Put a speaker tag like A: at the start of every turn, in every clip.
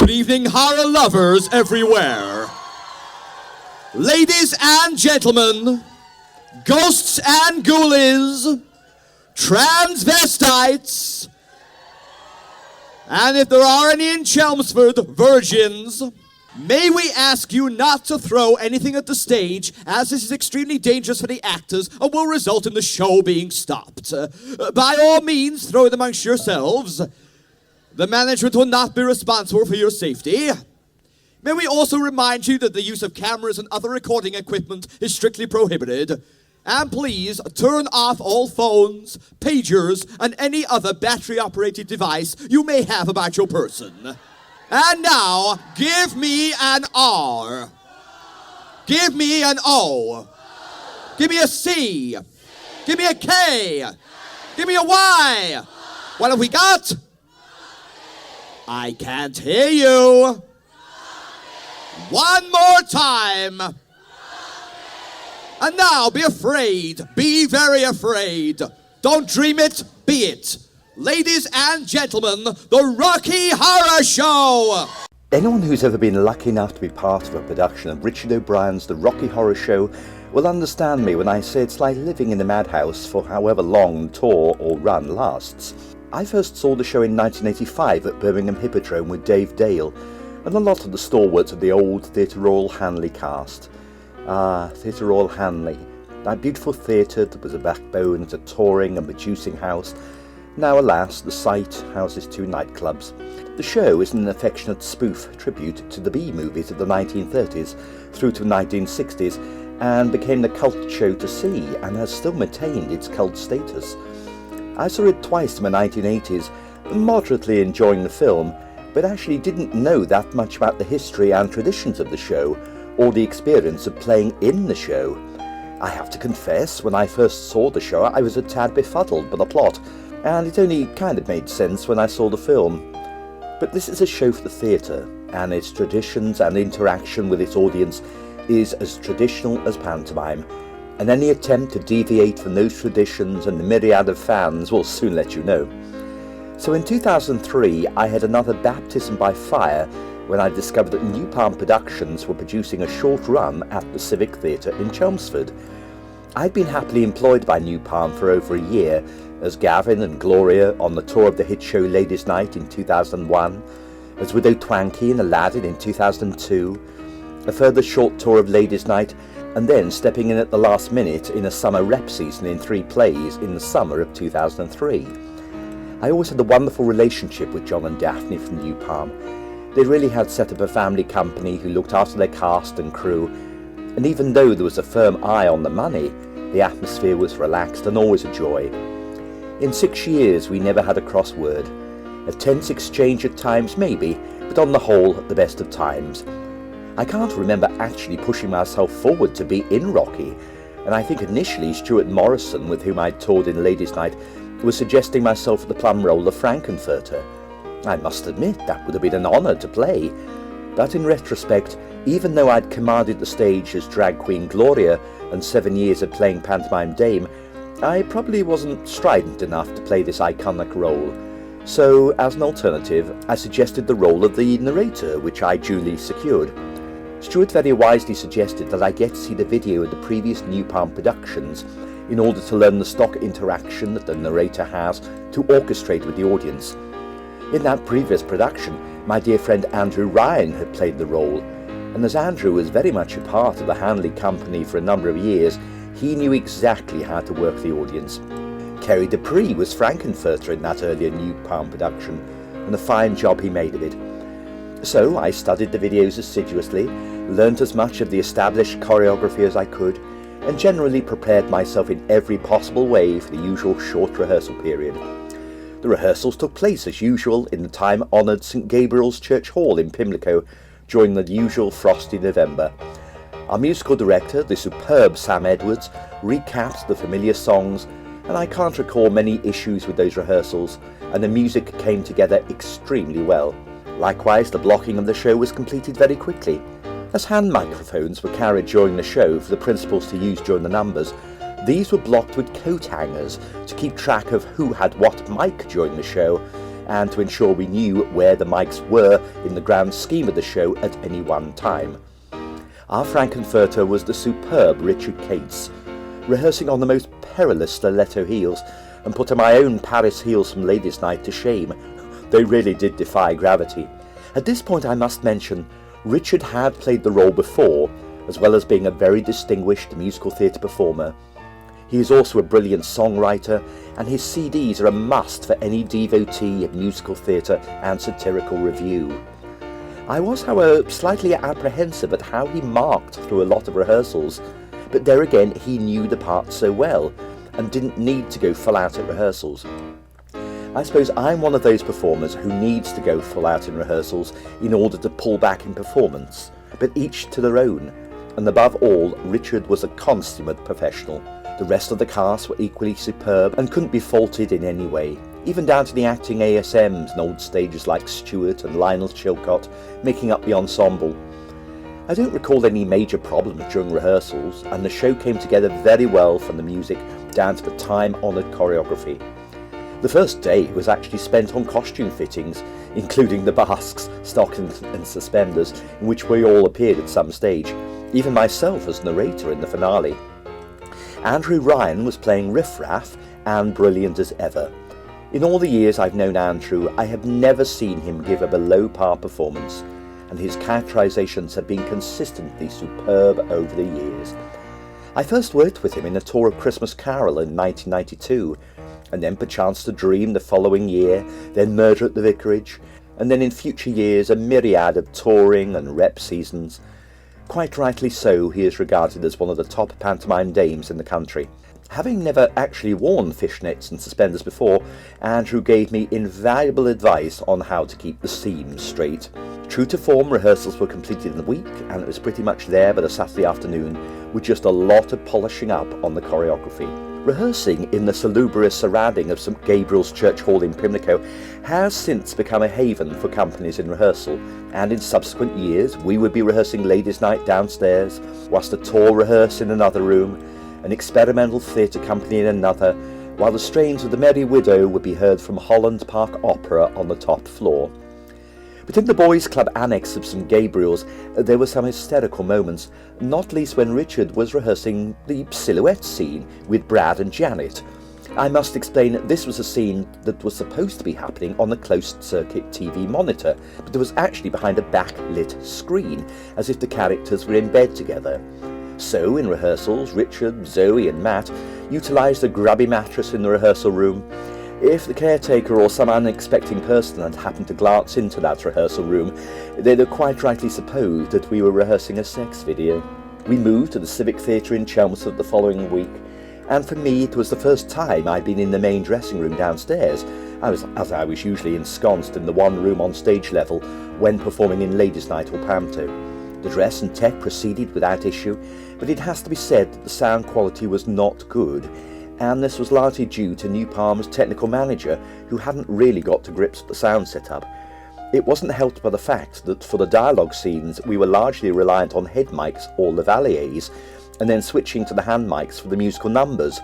A: Good evening, horror lovers everywhere. Ladies and gentlemen, ghosts and ghoulies, transvestites, and if there are any in Chelmsford, virgins, may we ask you not to throw anything at the stage, as this is extremely dangerous for the actors and will result in the show being stopped. By all means, throw it amongst yourselves. The management will not be responsible for your safety. May we also remind you that the use of cameras and other recording equipment is strictly prohibited. And please turn off all phones, pagers, and any other battery-operated device you may have about your person. And now, give me an R. Give me an O. Give me a C. Give me a K. Give me a Y. What have we got? I can't hear you. One more time. And now, be afraid. Be very afraid. Don't dream it, be it. Ladies and gentlemen, the Rocky Horror Show!
B: Anyone who's ever been lucky enough to be part of a production of Richard O'Brien's The Rocky Horror Show will understand me when I say it's like living in a madhouse for however long the tour or run lasts. I first saw the show in 1985 at Birmingham Hippodrome with Dave Dale and a lot of the stalwarts of the old Theatre Royal Hanley cast. Theatre Royal Hanley, that beautiful theatre that was a backbone to a touring and producing house. Now, alas, the site houses two nightclubs. The show is an affectionate spoof tribute to the B-movies of the 1930s through to the 1960s and became the cult show to see and has still maintained its cult status. I saw it twice in the 1980s, moderately enjoying the film, but actually didn't know that much about the history and traditions of the show or the experience of playing in the show. I have to confess, when I first saw the show, I was a tad befuddled by the plot, and it only kind of made sense when I saw the film. But this is a show for the theatre, and its traditions and interaction with its audience is as traditional as pantomime, and any attempt to deviate from those traditions and the myriad of fans will soon let you know. So in 2003, I had another baptism by fire when I discovered that New Palm Productions were producing a short run at the Civic Theatre in Chelmsford. I'd been happily employed by New Palm for over a year, as Gavin and Gloria on the tour of the hit show Ladies' Night in 2001, as Widow Twankey in Aladdin in 2002, a further short tour of Ladies' Night, and then stepping in at the last minute in a summer rep season in 3 plays in the summer of 2003. I always had a wonderful relationship with John and Daphne from New Palm. They really had set up a family company who looked after their cast and crew, and even though there was a firm eye on the money, the atmosphere was relaxed and always a joy. In 6 years we never had a cross word. A tense exchange at times maybe, but on the whole the best of times. I can't remember actually pushing myself forward to be in Rocky, and I think initially Stuart Morrison, with whom I'd toured in Ladies' Night, was suggesting myself for the plum role of Frankenfurter. I must admit that would have been an honour to play, but in retrospect, even though I'd commanded the stage as drag queen Gloria and 7 years of playing pantomime dame, I probably wasn't strident enough to play this iconic role. So, as an alternative, I suggested the role of the narrator, which I duly secured. Stuart very wisely suggested that I get to see the video of the previous New Palm productions in order to learn the stock interaction that the narrator has to orchestrate with the audience. In that previous production, my dear friend Andrew Ryan had played the role, and as Andrew was very much a part of the Hanley company for a number of years, he knew exactly how to work the audience. Kerry Dupree was Frankenfurter in that earlier New Palm production, and a fine job he made of it. So I studied the videos assiduously, learnt as much of the established choreography as I could, and generally prepared myself in every possible way for the usual short rehearsal period. The rehearsals took place as usual in the time-honoured St Gabriel's Church Hall in Pimlico during the usual frosty November. Our musical director, the superb Sam Edwards, recapped the familiar songs, and I can't recall many issues with those rehearsals, and the music came together extremely well. Likewise, the blocking of the show was completed very quickly. As hand microphones were carried during the show for the principals to use during the numbers, these were blocked with coat hangers to keep track of who had what mic during the show, and to ensure we knew where the mics were in the grand scheme of the show at any one time. Our Frankenfurter was the superb Richard Cates, rehearsing on the most perilous stiletto heels and putting my own Paris heels from Ladies' Night to shame. They really did defy gravity. At this point I must mention, Richard had played the role before, as well as being a very distinguished musical theatre performer. He is also a brilliant songwriter, and his CDs are a must for any devotee of musical theatre and satirical review. I was, however, slightly apprehensive at how he marked through a lot of rehearsals, but there again he knew the part so well, and didn't need to go full out at rehearsals. I suppose I'm one of those performers who needs to go full out in rehearsals in order to pull back in performance, but each to their own, and above all, Richard was a consummate professional. The rest of the cast were equally superb and couldn't be faulted in any way, even down to the acting ASMs and old stagers like Stewart and Lionel Chilcott making up the ensemble. I don't recall any major problems during rehearsals, and the show came together very well from the music down to the time-honoured choreography. The first day was actually spent on costume fittings, including the basques, stockings and suspenders, in which we all appeared at some stage, even myself as narrator in the finale. Andrew Ryan was playing riff-raff and brilliant as ever. In all the years I've known Andrew, I have never seen him give a below-par performance, and his characterizations have been consistently superb over the years. I first worked with him in a tour of Christmas Carol in 1992, and then Perchance to Dream the following year, then Murder at the Vicarage, and then in future years a myriad of touring and rep seasons. Quite rightly so, he is regarded as one of the top pantomime dames in the country. Having never actually worn fishnets and suspenders before, Andrew gave me invaluable advice on how to keep the seams straight. True to form, rehearsals were completed in the week, and it was pretty much there by the Saturday afternoon, with just a lot of polishing up on the choreography. Rehearsing in the salubrious surrounding of St Gabriel's Church Hall in Pimlico has since become a haven for companies in rehearsal, and in subsequent years we would be rehearsing Ladies' Night downstairs, whilst a tour rehearse in another room, an experimental theatre company in another, while the strains of the Merry Widow would be heard from Holland Park Opera on the top floor. But in the boys' club annex of St Gabriel's there were some hysterical moments, not least when Richard was rehearsing the silhouette scene with Brad and Janet. I must explain that this was a scene that was supposed to be happening on a closed-circuit TV monitor, but it was actually behind a backlit screen, as if the characters were in bed together. So, in rehearsals, Richard, Zoe and Matt utilised a grubby mattress in the rehearsal room. If the caretaker or some unexpected person had happened to glance into that rehearsal room, they'd have quite rightly supposed that we were rehearsing a sex video. We moved to the Civic Theatre in Chelmsford the following week, and for me it was the first time I'd been in the main dressing room downstairs, as I was usually ensconced in the one room on stage level when performing in Ladies' Night or Panto. The dress and tech proceeded without issue, but it has to be said that the sound quality was not good, and this was largely due to New Palm's technical manager, who hadn't really got to grips with the sound setup. It wasn't helped by the fact that for the dialogue scenes we were largely reliant on head mics or lavaliers, and then switching to the hand mics for the musical numbers.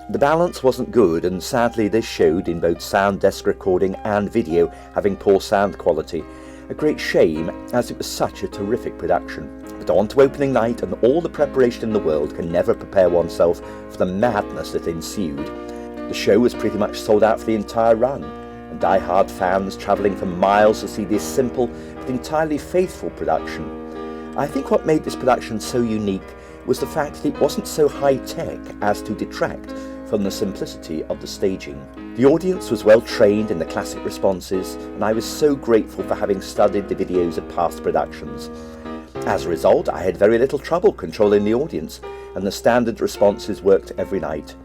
B: The balance wasn't good, and sadly this showed in both sound desk recording and video having poor sound quality. A great shame, as it was such a terrific production. But on to opening night, and all the preparation in the world can never prepare oneself for the madness that ensued. The show was pretty much sold out for the entire run, and die-hard fans travelling for miles to see this simple but entirely faithful production. I think what made this production so unique was the fact that it wasn't so high-tech as to detract from the simplicity of the staging. The audience was well trained in the classic responses, and I was so grateful for having studied the videos of past productions. As a result, I had very little trouble controlling the audience, and the standard responses worked every night.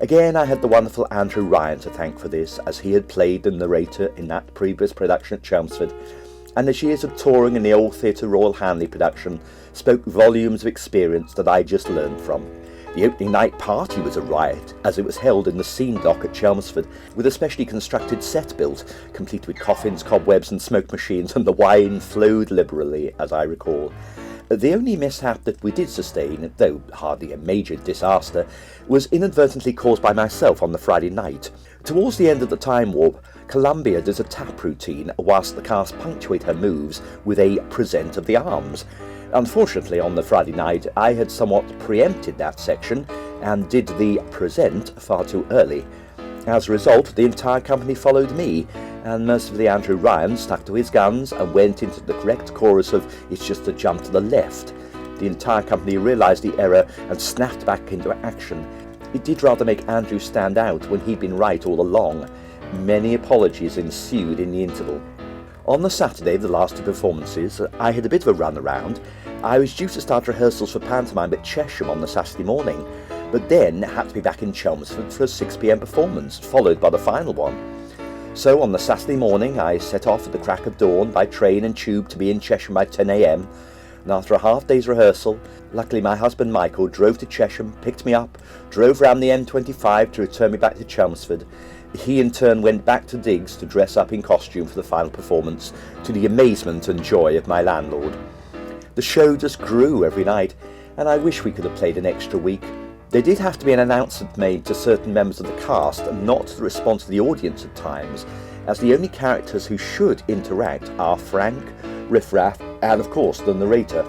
B: Again, I had the wonderful Andrew Ryan to thank for this, as he had played the narrator in that previous production at Chelmsford, and his years of touring in the Old Theatre Royal Hanley production spoke volumes of experience that I just learned from. The opening night party was a riot, as it was held in the scene dock at Chelmsford, with a specially constructed set built, complete with coffins, cobwebs and smoke machines, and the wine flowed liberally, as I recall. The only mishap that we did sustain, though hardly a major disaster, was inadvertently caused by myself on the Friday night. Towards the end of the time warp, Columbia does a tap routine whilst the cast punctuate her moves with a present of the arms. Unfortunately, on the Friday night, I had somewhat preempted that section and did the present far too early. As a result, the entire company followed me, and mercifully Andrew Ryan stuck to his guns and went into the correct chorus of "It's just a jump to the left." The entire company realised the error and snapped back into action. It did rather make Andrew stand out when he'd been right all along. Many apologies ensued in the interval. On the Saturday, the last two performances, I had a bit of a run around. I was due to start rehearsals for pantomime at Chesham on the Saturday morning, but then had to be back in Chelmsford for a 6 p.m. performance, followed by the final one. So on the Saturday morning, I set off at the crack of dawn by train and tube to be in Chesham by 10 a.m, and after a half-day's rehearsal, luckily my husband Michael drove to Chesham, picked me up, drove round the M25 to return me back to Chelmsford. He in turn went back to Diggs to dress up in costume for the final performance, to the amazement and joy of my landlord. The show just grew every night, and I wish we could have played an extra week. There did have to be an announcement made to certain members of the cast not to respond to the audience at times, as the only characters who should interact are Frank, Riff Raff, and of course the narrator.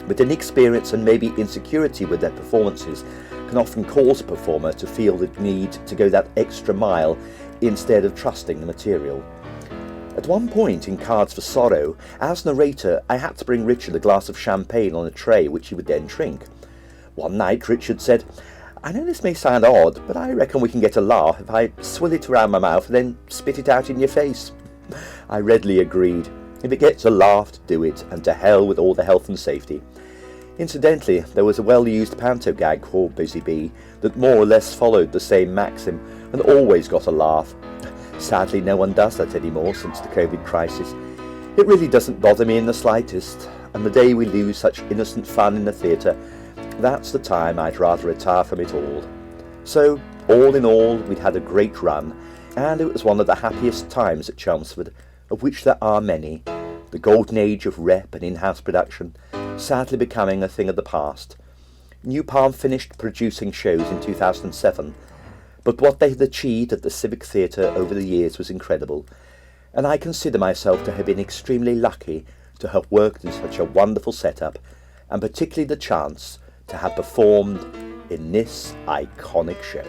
B: But inexperience and maybe insecurity with their performances can often cause a performer to feel the need to go that extra mile instead of trusting the material. At one point in Cards for Sorrow, as narrator, I had to bring Richard a glass of champagne on a tray which he would then drink. One night Richard said, "I know this may sound odd, but I reckon we can get a laugh if I swill it around my mouth and then spit it out in your face." I readily agreed. If it gets a laugh, do it, and to hell with all the health and safety. Incidentally, there was a well-used panto gag called Busy Bee that more or less followed the same maxim and always got a laugh. Sadly, no one does that anymore since the COVID crisis. It really doesn't bother me in the slightest, and the day we lose such innocent fun in the theatre, that's the time I'd rather retire from it all. So, all in all, we'd had a great run, and it was one of the happiest times at Chelmsford, of which there are many. The golden age of rep and in-house production, sadly becoming a thing of the past. New Palm finished producing shows in 2007, but what they had achieved at the Civic Theatre over the years was incredible, and I consider myself to have been extremely lucky to have worked in such a wonderful setup, and particularly the chance to have performed in this iconic show.